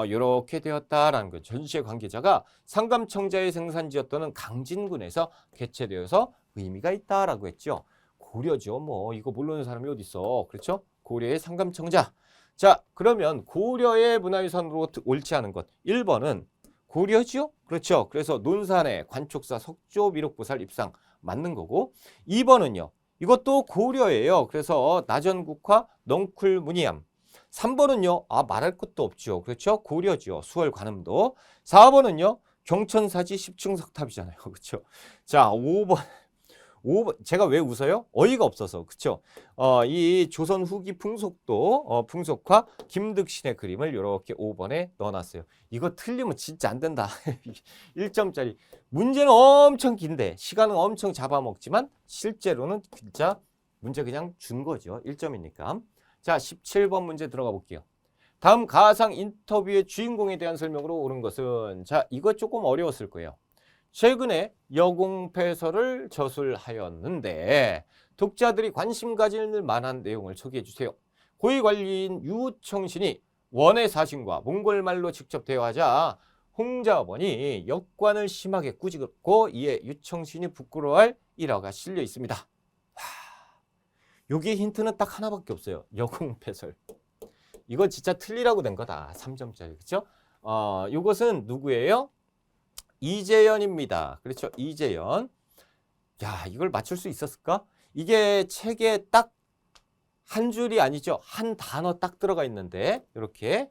이렇게 되었다라는 거. 전시회 관계자가 상감청자의 생산지였던 강진군에서 개최되어서 의미가 있다라고 했죠. 고려죠. 뭐 이거 모르는 사람이 어디 있어. 그렇죠? 고려의 상감청자. 자, 그러면 고려의 문화유산으로 옳지 않은 것. 1번은 고려죠? 그렇죠. 그래서 논산의 관촉사, 석조, 미륵보살 입상 맞는 거고 2번은요. 이것도 고려예요. 그래서 나전국화, 넝쿨 문의암. 3번은요. 말할 것도 없죠. 그렇죠. 고려죠. 수월 관음도. 4번은요. 경천사지 10층 석탑이잖아요. 그렇죠. 자, 5번. 제가 왜 웃어요? 어이가 없어서. 그쵸? 이 조선 후기 풍속도, 풍속화 김득신의 그림을 이렇게 5번에 넣어놨어요. 이거 틀리면 진짜 안 된다. 1점짜리. 문제는 엄청 긴데, 시간은 엄청 잡아먹지만, 실제로는 진짜 문제 그냥 준 거죠. 1점이니까. 자, 17번 문제 들어가 볼게요. 다음 가상 인터뷰의 주인공에 대한 설명으로 옳은 것은, 자, 이거 조금 어려웠을 거예요. 최근에 여공패설을 저술하였는데 독자들이 관심 가질 만한 내용을 소개해 주세요. 고위 관리인 유청신이 원의 사신과 몽골말로 직접 대화하자 홍자원이 역관을 심하게 꾸짖고 이에 유청신이 부끄러워할 일화가 실려 있습니다. 여기 힌트는 딱 하나밖에 없어요. 여공패설. 이거 진짜 틀리라고 된 거다. 3점짜리. 그렇죠? 이것은 누구예요? 이재연입니다. 그렇죠. 이재연. 야, 이걸 맞출 수 있었을까? 이게 책에 딱 한 줄이 아니죠. 한 단어 딱 들어가 있는데 이렇게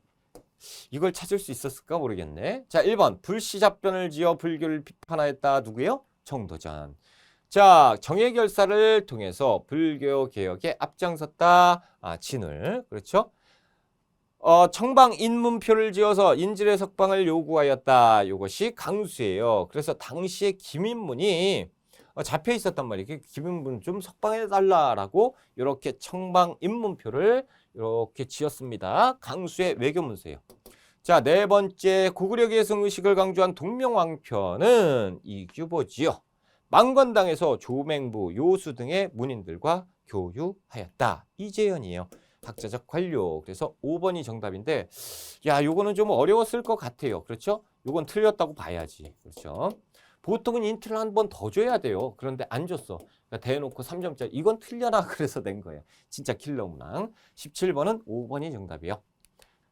이걸 찾을 수 있었을까 모르겠네. 자, 1번 불시잡변을 지어 불교를 비판하였다. 누구예요? 정도전. 자, 정예결사를 통해서 불교 개혁에 앞장섰다. 진을. 그렇죠. 청방 인문표를 지어서 인질의 석방을 요구하였다. 이것이 강수예요. 그래서 당시에 김인문이 잡혀 있었단 말이에요. 김인문 좀 석방해달라라고 이렇게 청방 인문표를 이렇게 지었습니다. 강수의 외교문서예요. 자, 네 번째 고구려 계승 의식을 강조한 동명왕편은 이규보지요. 망건당에서 조맹부, 요수 등의 문인들과 교유하였다. 이재연이에요. 학자적 관료. 그래서 5번이 정답인데, 야, 요거는 좀 어려웠을 것 같아요. 그렇죠? 요건 틀렸다고 봐야지. 그렇죠? 보통은 인트를 한 번 더 줘야 돼요. 그런데 안 줬어. 그러니까 대놓고 3점짜리. 이건 틀려라. 그래서 낸 거예요. 진짜 킬러 문항. 17번은 5번이 정답이에요.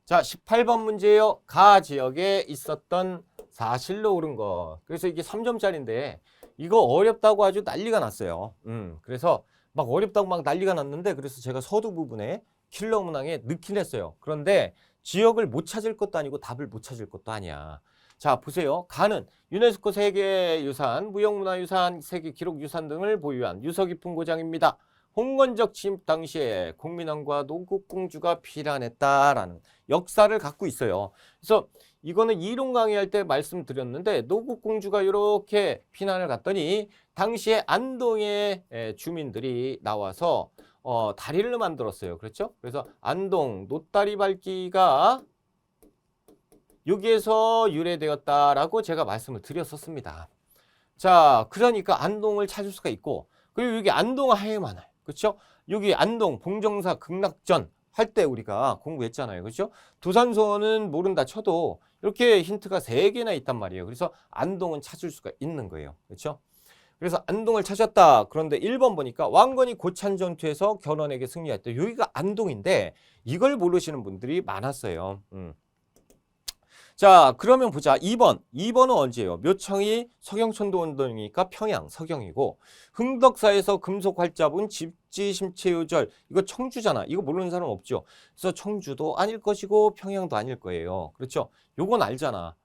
자, 18번 문제예요. 가 지역에 있었던 사실로 옳은 것. 그래서 이게 3점짜리인데, 이거 어렵다고 아주 난리가 났어요. 그래서 막 어렵다고 막 난리가 났는데, 그래서 제가 서두 부분에 킬러 문항에 넣긴 했어요. 그런데 지역을 못 찾을 것도 아니고 답을 못 찾을 것도 아니야. 자, 보세요. 가는 유네스코 세계유산, 무형문화유산, 세계기록유산 등을 보유한 유서 깊은 고장입니다. 홍건적 침입 당시에 공민왕과 노국공주가 피란했다라는 역사를 갖고 있어요. 그래서 이거는 이론 강의할 때 말씀드렸는데 노국공주가 이렇게 피난을 갔더니 당시에 안동의 주민들이 나와서 다리를 만들었어요. 그렇죠? 그래서 안동 노다리 밟기가 여기에서 유래되었다라고 제가 말씀을 드렸었습니다. 자, 그러니까 안동을 찾을 수가 있고, 그리고 여기 안동 하회만을, 그렇죠? 여기 안동 봉정사 극락전 할 때 우리가 공부했잖아요. 그렇죠? 두산소는 모른다 쳐도 이렇게 힌트가 3개나 있단 말이에요. 그래서 안동은 찾을 수가 있는 거예요. 그렇죠? 그래서 안동을 찾았다. 그런데 1번 보니까 왕건이 고찬 전투에서 견훤에게 승리했다. 여기가 안동인데 이걸 모르시는 분들이 많았어요. 자, 그러면 보자. 2번. 2번은 언제예요? 묘청이 서경천도 운동이니까 평양, 서경이고, 흥덕사에서 금속 활자분 집지심체유절. 이거 청주잖아. 이거 모르는 사람 없죠? 그래서 청주도 아닐 것이고 평양도 아닐 거예요. 그렇죠? 요건 알잖아.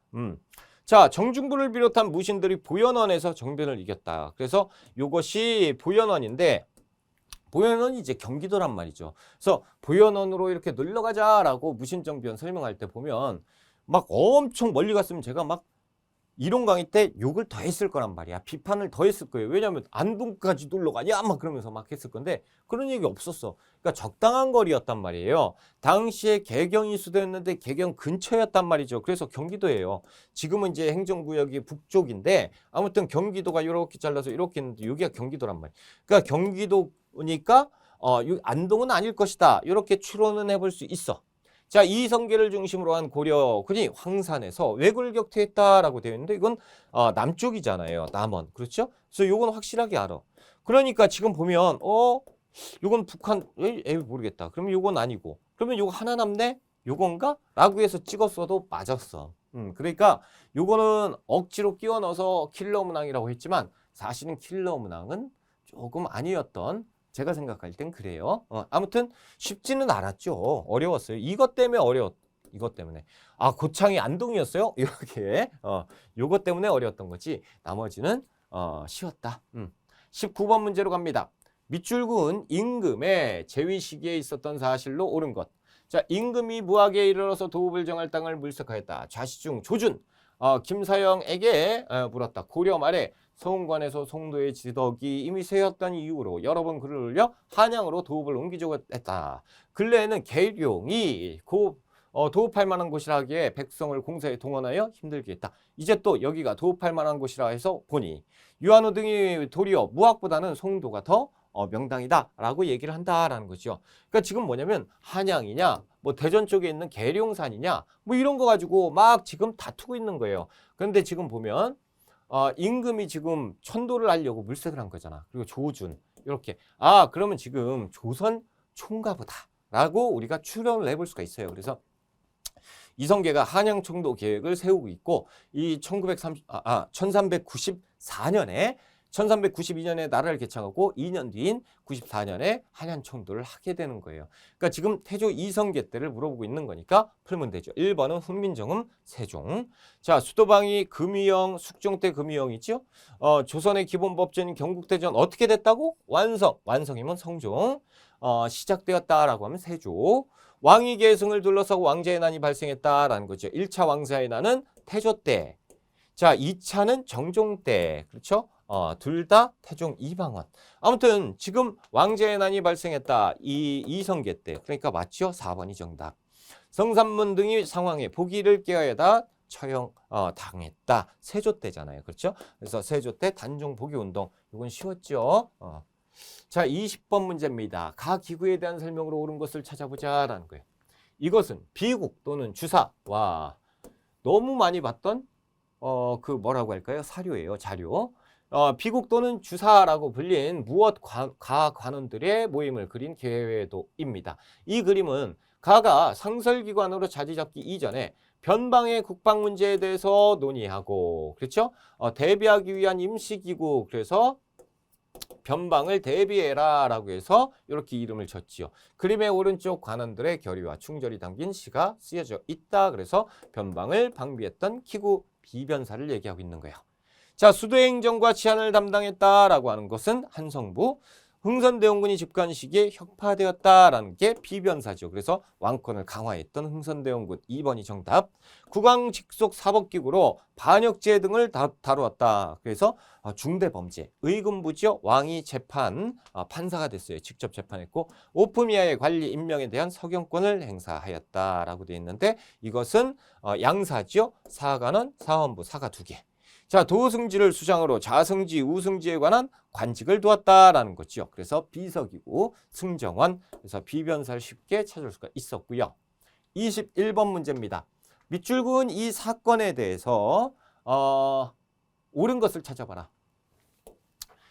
자, 정중부를 비롯한 무신들이 보현원에서 정변을 이겼다. 그래서 요것이 보현원인데, 보현원이 이제 경기도란 말이죠. 그래서 보현원으로 이렇게 놀러가자라고 무신정변 설명할 때 보면 막 엄청 멀리 갔으면 제가 막 이론 강의 때 욕을 더 했을 거란 말이야. 비판을 더 했을 거예요. 왜냐하면 안동까지 놀러 가냐 막 그러면서 막 했을 건데 그런 얘기 없었어. 그러니까 적당한 거리였단 말이에요. 당시에 개경이 수도였는데 개경 근처였단 말이죠. 그래서 경기도예요. 지금은 이제 행정구역이 북쪽인데 아무튼 경기도가 이렇게 잘라서 이렇게 있는데 여기가 경기도란 말이야. 그러니까 경기도니까 안동은 아닐 것이다. 이렇게 추론은 해볼 수 있어. 자, 이성계를 중심으로 한 고려군이 황산에서 왜굴격퇴했다라고 되어 있는데 이건 남쪽이잖아요. 남원. 그렇죠? 그래서 요건 확실하게 알아. 그러니까 지금 보면 요건 북한 에이 모르겠다. 그러면 요건 아니고. 그러면 요거 하나 남네? 요건가? 라고 해서 찍었어도 맞았어. 그러니까 요거는 억지로 끼워 넣어서 킬러 문항이라고 했지만 사실은 킬러 문항은 조금 아니었던 제가 생각할 땐 그래요. 아무튼 쉽지는 않았죠. 어려웠어요. 이것 때문에 이것 때문에. 아, 고창이 안동이었어요? 이렇게. 요것 때문에 어려웠던 거지. 나머지는 쉬웠다. 19번 문제로 갑니다. 밑줄군 임금의 재위 시기에 있었던 사실로 옳은 것. 자, 임금이 무학에 이르러서 도읍을 정할 땅을 물색하였다. 좌시 중 조준. 김사영에게 물었다. 고려 말에 서운관에서 송도의 지덕이 이미 세였던 이유로 여러 번 글을 올려 한양으로 도읍을 옮기자고 했다. 근래에는 계룡이 도읍할 만한 곳이라 하기에 백성을 공사에 동원하여 힘들게 했다. 이제 또 여기가 도읍할 만한 곳이라 해서 보니 유한호 등이 도리어 무학보다는 송도가 더 명당이다라고 얘기를 한다라는 거죠. 그러니까 지금 뭐냐면 한양이냐 뭐 대전 쪽에 있는 계룡산이냐 뭐 이런 거 가지고 막 지금 다투고 있는 거예요. 그런데 지금 보면 임금이 지금 천도를 하려고 물색을 한 거잖아. 그리고 조준 이렇게 그러면 지금 조선 총가보다라고 우리가 추론을 해볼 수가 있어요. 그래서 이성계가 한양 총도 계획을 세우고 있고 이 1392년에 나라를 개창하고 2년 뒤인 94년에 한양 총도를 하게 되는 거예요. 그러니까 지금 태조 이성계 때를 물어보고 있는 거니까 풀면 되죠. 1번은 훈민정음 세종. 자, 수도방위 금이영 숙종 때 금이영 있죠? 조선의 기본 법전인 경국대전 어떻게 됐다고? 완성이면 성종. 시작되었다라고 하면 세조. 왕위 계승을 둘러싸고 왕자의 난이 발생했다라는 거죠. 1차 왕자의 난은 태조 때. 자, 2차는 정종 때. 그렇죠? 둘 다 태종 이방원. 아무튼 지금 왕자의 난이 발생했다. 이성계 때. 그러니까 맞죠? 4번이 정답. 성산문 등이 상황에 보기를 깨하여다 처형 당했다. 세조 때잖아요. 그렇죠? 그래서 세조 때 단종 보기 운동. 이건 쉬웠죠? 자, 20번 문제입니다. 가 기구에 대한 설명으로 옳은 것을 찾아보자라는 거예요. 이것은 비국 또는 주사. 와, 너무 많이 봤던 그 뭐라고 할까요? 사료예요. 자료. 비국 또는 주사라고 불린 무엇 가 관원들의 모임을 그린 계회도입니다. 이 그림은 가가 상설기관으로 자리 잡기 이전에 변방의 국방 문제에 대해서 논의하고 그렇죠? 대비하기 위한 임시기구 그래서 변방을 대비해라 라고 해서 이렇게 이름을 줬지요. 그림의 오른쪽 관원들의 결의와 충절이 담긴 시가 쓰여져 있다. 그래서 변방을 방비했던 기구 비변사를 얘기하고 있는 거예요. 자, 수도행정과 치안을 담당했다라고 하는 것은 한성부. 흥선대원군이 집권 시기에 혁파되었다라는 게 비변사죠. 그래서 왕권을 강화했던 흥선대원군 2번이 정답. 국왕 직속 사법기구로 반역죄 등을 다루었다. 그래서 중대범죄, 의금부지요. 왕이 재판, 판사가 됐어요. 직접 재판했고 오품이하의 관리 임명에 대한 서경권을 행사하였다라고 되어 있는데 이것은 양사지요. 사관원, 사헌부, 사가 2개. 자, 도승지를 수장으로 좌승지, 우승지에 관한 관직을 두었다라는 거죠. 그래서 비서기구, 승정원, 그래서 비변사를 쉽게 찾을 수가 있었고요. 21번 문제입니다. 밑줄은 이 사건에 대해서 옳은 것을 찾아봐라.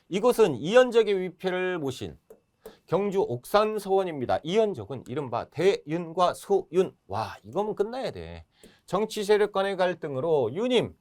이것은 이현적의 위패를 모신 경주 옥산서원입니다. 이현적은 이른바 대윤과 소윤. 와, 이거면 끝나야 돼. 정치 세력 간의 갈등으로 유님,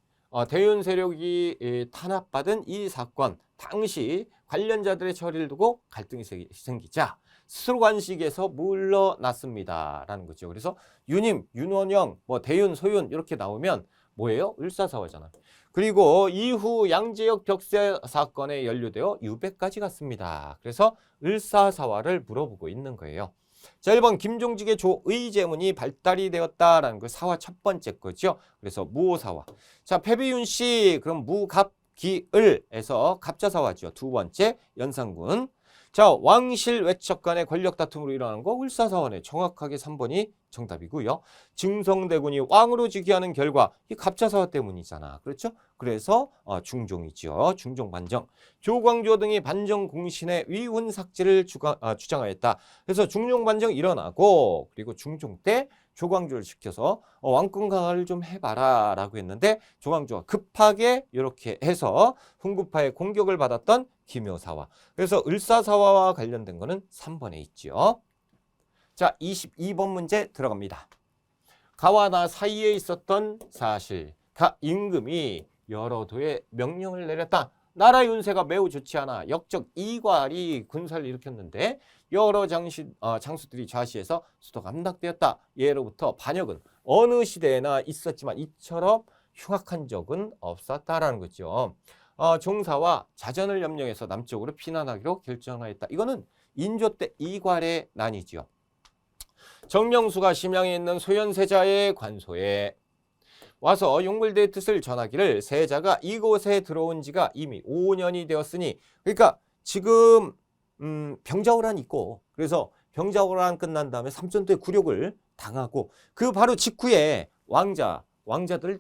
대윤 세력이 탄압받은 이 사건 당시 관련자들의 처리를 두고 갈등이 생기자 스스로 관식에서 물러났습니다 라는 거죠. 그래서 유님, 윤원영, 뭐 대윤, 소윤 이렇게 나오면 뭐예요? 을사사화잖아. 그리고 이후 양재역 벽세 사건에 연루되어 유배까지 갔습니다. 그래서 을사사화를 물어보고 있는 거예요. 자, 1번 김종직의 조의제문이 발달이 되었다라는 그 사화 첫 번째 거죠. 그래서 무오사화. 자, 패비윤 씨 그럼 무갑기을에서 갑자사화죠. 두 번째 연산군. 자, 왕실 외척 간의 권력 다툼으로 일어나는 거 을사사화네. 정확하게 3번이 정답이고요. 증성대군이 왕으로 즉위하는 결과 이 갑자사화 때문이잖아. 그렇죠? 그래서 중종이죠. 중종반정. 조광조 등이 반정 공신의 위훈 삭제를 주장하였다. 그래서 중종반정 일어나고 그리고 중종 때 조광조를 시켜서 왕권 강화를 좀 해봐라 라고 했는데 조광조가 급하게 이렇게 해서 훈구파의 공격을 받았던 기묘사화. 그래서 을사사화와 관련된 거는 3번에 있죠. 자, 22번 문제 들어갑니다. 가와 나 사이에 있었던 사실. 가 임금이 여러 도에 명령을 내렸다. 나라 윤세가 매우 좋지 않아 역적 이괄이 군사를 일으켰는데 여러 장수들이 좌시해서 수도가 함락되었다. 예로부터 반역은 어느 시대에나 있었지만 이처럼 흉악한 적은 없었다라는 거죠. 종사와 자전을 점령해서 남쪽으로 피난하기로 결정하였다. 이거는 인조 때 이괄의 난이죠. 정명수가 심양에 있는 소현세자의 관소에 와서 용불대의 뜻을 전하기를 세자가 이곳에 들어온 지가 이미 5년이 되었으니 그러니까 지금 병자호란이 있고 그래서 병자호란 끝난 다음에 삼천도의 굴욕을 당하고 그 바로 직후에 왕자들을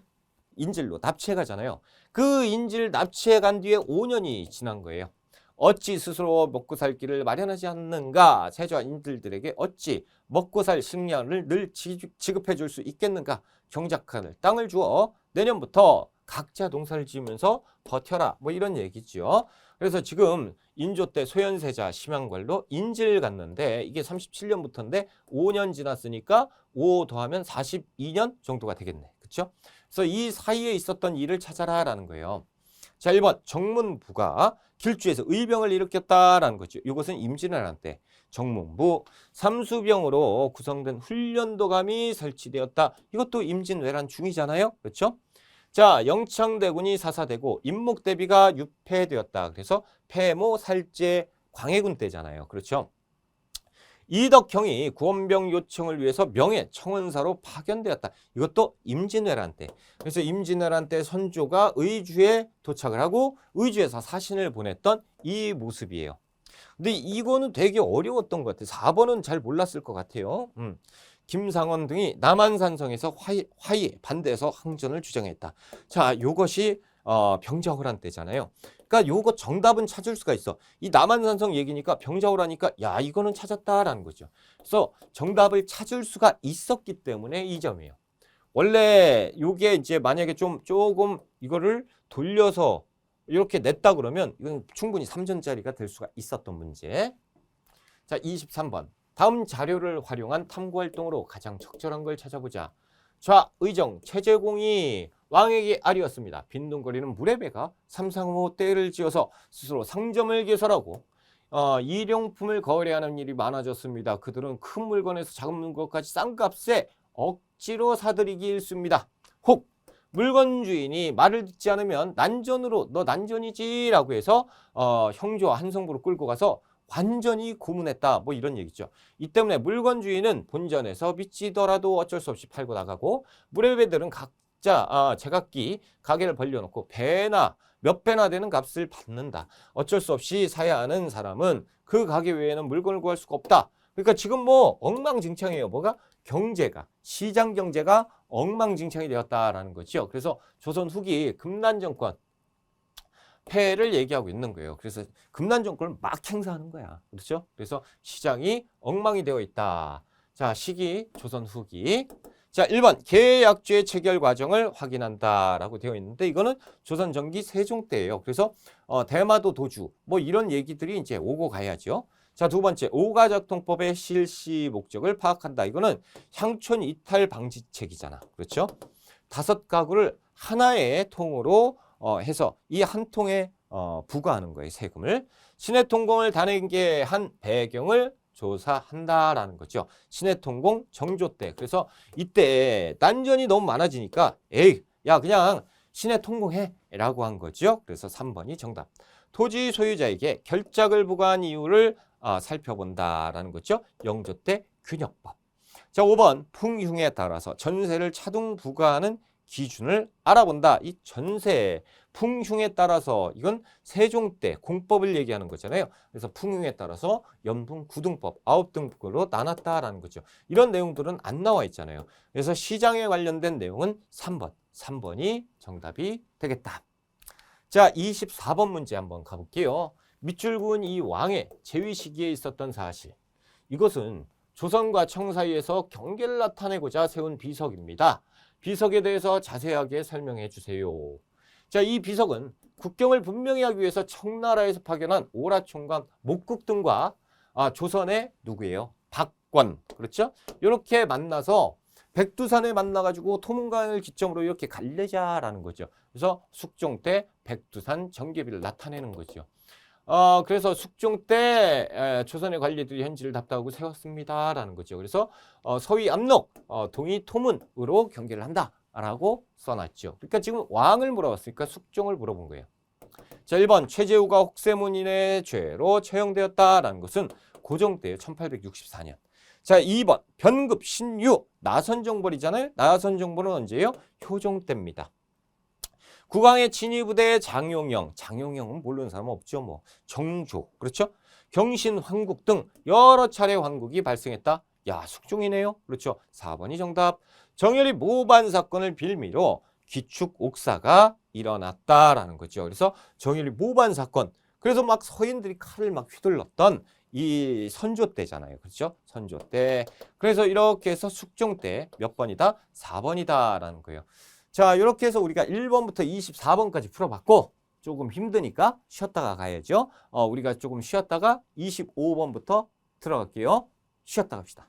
인질로 납치해 가잖아요. 그 인질 납치해 간 뒤에 5년이 지난 거예요. 어찌 스스로 먹고 살 길을 마련하지 않는가? 세조와 인들에게 어찌 먹고 살 식량을 늘 지급해 줄 수 있겠는가? 경작하는 땅을 주어 내년부터 각자 농사를 지으면서 버텨라. 뭐 이런 얘기죠. 그래서 지금 인조 때 소현세자 심양관로 인질 갔는데 이게 37년부터인데 5년 지났으니까 5 더하면 42년 정도가 되겠네. 그렇죠? 그래서 이 사이에 있었던 일을 찾아라라는 거예요. 자, 1번 정문부가 길주에서 의병을 일으켰다라는 거죠. 이것은 임진왜란 때 정문부 삼수병으로 구성된 훈련도감이 설치되었다. 이것도 임진왜란 중이잖아요. 그렇죠? 자, 영창대군이 사사되고 임목대비가 유폐되었다. 그래서 폐모 살제 광해군 때잖아요. 그렇죠? 이덕형이 구원병 요청을 위해서 명예 청원사로 파견되었다. 이것도 임진왜란 때. 그래서 임진왜란 때 선조가 의주에 도착을 하고 의주에서 사신을 보냈던 이 모습이에요. 근데 이거는 되게 어려웠던 것 같아요. 4번은 잘 몰랐을 것 같아요. 김상원 등이 남한산성에서 화의 반대해서 항전을 주장했다. 자, 이것이 병자호란 때잖아요. 그러니까 요거 정답은 찾을 수가 있어. 이 남한산성 얘기니까 병자호라니까 야 이거는 찾았다라는 거죠. 그래서 정답을 찾을 수가 있었기 때문에 이 점이에요. 원래 요게 이제 만약에 조금 이거를 돌려서 이렇게 냈다 그러면 이건 충분히 3점짜리가 될 수가 있었던 문제. 자, 23번. 다음 자료를 활용한 탐구활동으로 가장 적절한 걸 찾아보자. 좌의정 최재공이 왕에게 아뢰었습니다. 빈둥거리는 물의 배가 삼상호 떼를 지어서 스스로 상점을 개설하고 일용품을 거래하는 일이 많아졌습니다. 그들은 큰 물건에서 작은 물건까지 싼 값에 억지로 사들이기 일쑤입니다. 혹 물건 주인이 말을 듣지 않으면 난전으로 너 난전이지 라고 해서 형조와 한성부로 끌고 가서 완전히 고문했다. 뭐 이런 얘기죠. 이 때문에 물건 주인은 본전에서 미치더라도 어쩔 수 없이 팔고 나가고 물의 배들은 각자 제각기 가게를 벌려놓고 몇 배나 되는 값을 받는다. 어쩔 수 없이 사야 하는 사람은 그 가게 외에는 물건을 구할 수가 없다. 그러니까 지금 뭐 엉망진창이에요. 뭐가? 경제가, 시장 경제가 엉망진창이 되었다라는 거죠. 그래서 조선 후기 금난정권 폐해를 얘기하고 있는 거예요. 그래서 금난 정권을 막 행사하는 거야. 그렇죠? 그래서 시장이 엉망이 되어 있다. 자, 시기 조선 후기. 자, 1번 계약주의 체결 과정을 확인한다라고 되어 있는데 이거는 조선 전기 세종 때예요. 그래서 대마도 도주 뭐 이런 얘기들이 이제 오고 가야죠. 자, 두 번째 오가작통법의 실시 목적을 파악한다. 이거는 향촌 이탈 방지책이잖아. 그렇죠? 5가구를 하나의 통으로 해서 이 한 통에 부과하는 거예요. 세금을. 신해통공을 단행게 한 배경을 조사한다라는 거죠. 신해통공 정조 때. 그래서 이때 난전이 너무 많아지니까 에이 야 그냥 신해통공해 라고 한 거죠. 그래서 3번이 정답. 토지 소유자에게 결작을 부과한 이유를 살펴본다라는 거죠. 영조 때 균역법. 자, 5번 풍흉에 따라서 전세를 차등 부과하는 기준을 알아본다. 이 전세, 풍흉에 따라서 이건 세종 때 공법을 얘기하는 거잖아요. 그래서 풍흉에 따라서 연분 구등법 9등급으로 나눴다라는 거죠. 이런 내용들은 안 나와 있잖아요. 그래서 시장에 관련된 내용은 3번. 3번이 정답이 되겠다. 자, 24번 문제 한번 가볼게요. 밑줄 그은 이 왕의 재위 시기에 있었던 사실. 이것은 조선과 청 사이에서 경계를 나타내고자 세운 비석입니다. 비석에 대해서 자세하게 설명해 주세요. 자, 이 비석은 국경을 분명히 하기 위해서 청나라에서 파견한 오라총각 목국 등과 조선의 누구예요? 박권. 그렇죠? 이렇게 만나서 백두산에 만나가지고 토문강을 기점으로 이렇게 갈래자라는 거죠. 그래서 숙종 때 백두산 정계비를 나타내는 거죠. 그래서 숙종 때 조선의 관리들이 현지를 답답하고 세웠습니다라는 거죠. 그래서 서위 압록, 동이 토문으로 경계를 한다라고 써놨죠. 그러니까 지금 왕을 물어봤으니까 숙종을 물어본 거예요. 자, 1번 최재우가 혹세무민의 죄로 처형되었다라는 것은 고종 때예요. 1864년. 자, 2번 변급 신유 나선정벌이잖아요. 나선정벌은 언제예요? 효종 때입니다. 국왕의 친위부대 장용영, 장용영은 모르는 사람 없죠. 뭐 정조, 그렇죠? 경신, 황국 등 여러 차례 황국이 발생했다. 야, 숙종이네요. 그렇죠? 4번이 정답. 정열이 모반 사건을 빌미로 기축 옥사가 일어났다라는 거죠. 그래서 정열이 모반 사건. 그래서 막 서인들이 칼을 막 휘둘렀던 이 선조 때잖아요. 그렇죠? 선조 때. 그래서 이렇게 해서 숙종 때 몇 번이다? 4번이다라는 거예요. 자, 이렇게 해서 우리가 1번부터 24번까지 풀어봤고 조금 힘드니까 쉬었다가 가야죠. 우리가 조금 쉬었다가 25번부터 들어갈게요. 쉬었다 갑시다.